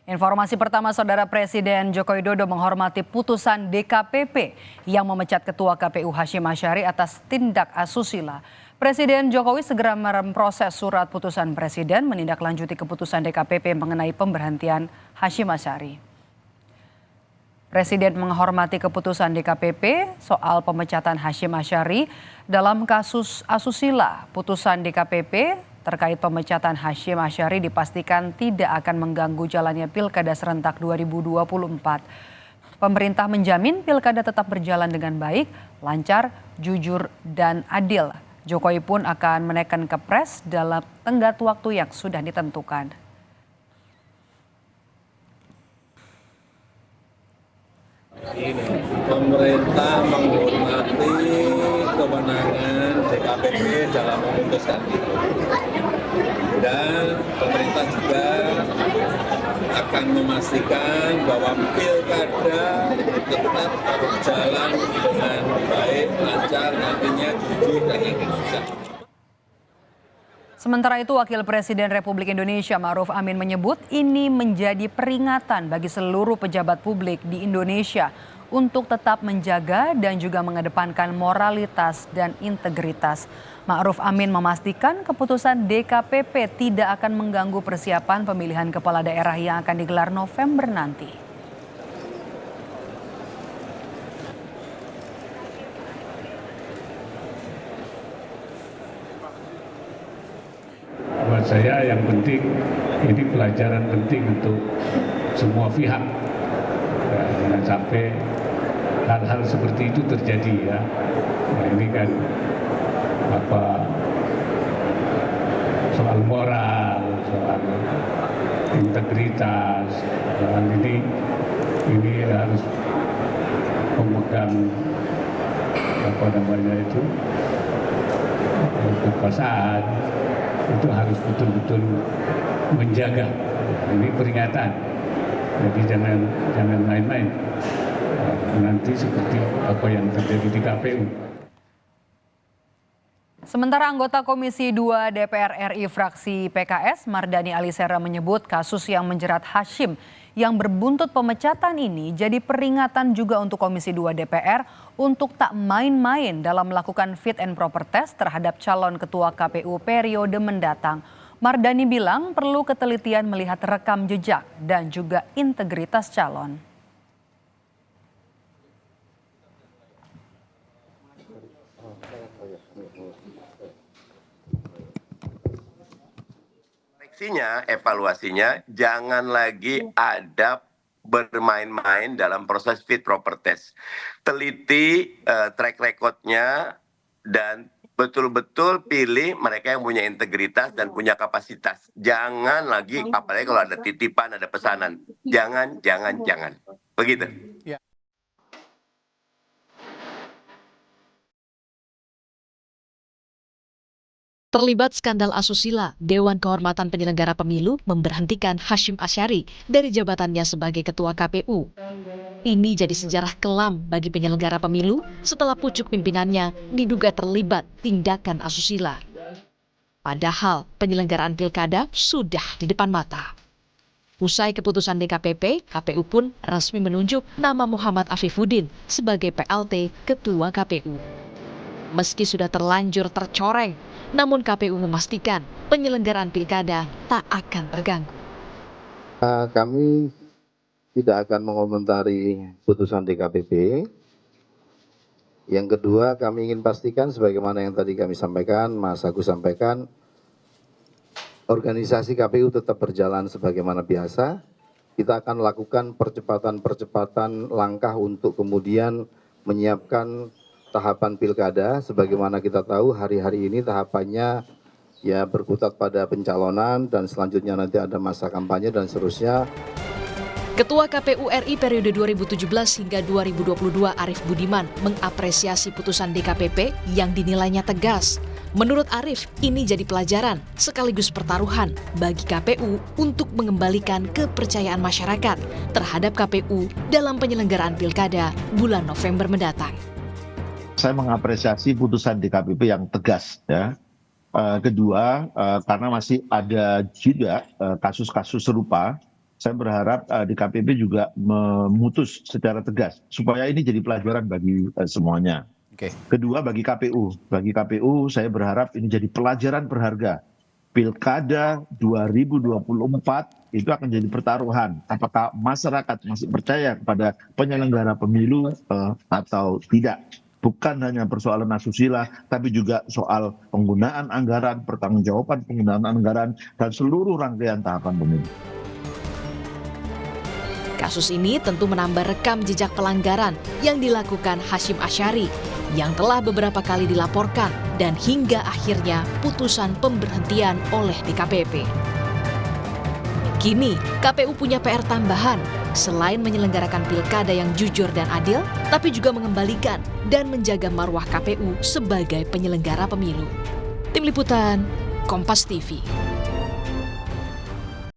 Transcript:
Informasi pertama, Saudara, Presiden Joko Widodo menghormati putusan DKPP yang memecat Ketua KPU Hasyim Asyari atas tindak asusila. Presiden Jokowi segera memproses surat putusan Presiden menindaklanjuti keputusan DKPP mengenai pemberhentian Hasyim Asyari. Presiden menghormati keputusan DKPP soal pemecatan Hasyim Asyari dalam kasus asusila. Putusan DKPP terkait pemecatan Hasyim Asyari dipastikan tidak akan mengganggu jalannya Pilkada serentak 2024. Pemerintah menjamin Pilkada tetap berjalan dengan baik, lancar, jujur, dan adil. Jokowi pun akan menaikkan Kepres dalam tenggat waktu yang sudah ditentukan. Pemerintah menghormati kewenangan DKPP dalam memutuskan itu. Dan pemerintah juga akan memastikan bahwa pilkada tetap berjalan dengan baik, lancar, nantinya jujur dan adil. Sementara itu, Wakil Presiden Republik Indonesia Ma'ruf Amin menyebut ini menjadi peringatan bagi seluruh pejabat publik di Indonesia untuk tetap menjaga dan juga mengedepankan moralitas dan integritas. Ma'ruf Amin memastikan keputusan DKPP tidak akan mengganggu persiapan pemilihan kepala daerah yang akan digelar November nanti. Buat saya yang penting, ini pelajaran penting untuk semua pihak. Jangan sampai hal-hal seperti itu terjadi ya. Nah, ini kan soal moral, soal integritas, soal ini harus pemegang kekuasaan itu harus betul-betul menjaga. Ini peringatan, jadi jangan main-main. Nanti seperti apa yang terjadi di KPU. Sementara anggota Komisi 2 DPR RI fraksi PKS Mardani Alisera menyebut kasus yang menjerat Hasyim yang berbuntut pemecatan ini jadi peringatan juga untuk Komisi 2 DPR untuk tak main-main dalam melakukan fit and proper test terhadap calon ketua KPU periode mendatang. Mardani bilang perlu ketelitian melihat rekam jejak dan juga integritas calon. Evaluasinya jangan lagi ada bermain-main dalam proses fit proper test. Teliti track recordnya dan betul-betul pilih mereka yang punya integritas dan punya kapasitas. Jangan lagi, apalagi kalau ada titipan, ada pesanan. Jangan. Begitu. Ya. Terlibat skandal asusila, Dewan Kehormatan Penyelenggara Pemilu memberhentikan Hasyim Asyari dari jabatannya sebagai Ketua KPU. Ini jadi sejarah kelam bagi penyelenggara pemilu setelah pucuk pimpinannya diduga terlibat tindakan asusila. Padahal penyelenggaraan pilkada sudah di depan mata. Usai keputusan DKPP, KPU pun resmi menunjuk nama Muhammad Afifuddin sebagai PLT Ketua KPU. Meski sudah terlanjur tercoreng, namun KPU memastikan penyelenggaraan pilkada tak akan terganggu. Kami tidak akan mengomentari putusan DKPP. Yang kedua, kami ingin pastikan sebagaimana yang tadi kami sampaikan, Mas Agus sampaikan, organisasi KPU tetap berjalan sebagaimana biasa. Kita akan lakukan percepatan langkah untuk kemudian menyiapkan tahapan pilkada. Sebagaimana kita tahu hari-hari ini tahapannya ya berkutat pada pencalonan dan selanjutnya nanti ada masa kampanye dan seterusnya. Ketua KPU RI periode 2017 hingga 2022 Arief Budiman mengapresiasi putusan DKPP yang dinilainya tegas. Menurut Arief, ini jadi pelajaran sekaligus pertaruhan bagi KPU untuk mengembalikan kepercayaan masyarakat terhadap KPU dalam penyelenggaraan pilkada bulan November mendatang. Saya mengapresiasi putusan DKPP yang tegas ya. Kedua, karena masih ada juga kasus-kasus serupa saya berharap DKPP juga memutus secara tegas supaya ini jadi pelajaran bagi semuanya. Kedua, bagi KPU. Bagi KPU saya berharap ini jadi pelajaran berharga. Pilkada 2024 itu akan jadi pertaruhan. Apakah masyarakat masih percaya kepada penyelenggara pemilu atau tidak? Bukan hanya persoalan asusila, tapi juga soal penggunaan anggaran, pertanggungjawaban penggunaan anggaran, dan seluruh rangkaian tahapan pemilu. Kasus ini tentu menambah rekam jejak pelanggaran yang dilakukan Hasyim Asyari yang telah beberapa kali dilaporkan dan hingga akhirnya putusan pemberhentian oleh DKPP. Kini, KPU punya PR tambahan selain menyelenggarakan pilkada yang jujur dan adil, tapi juga mengembalikan dan menjaga marwah KPU sebagai penyelenggara pemilu. Tim Liputan, Kompas TV.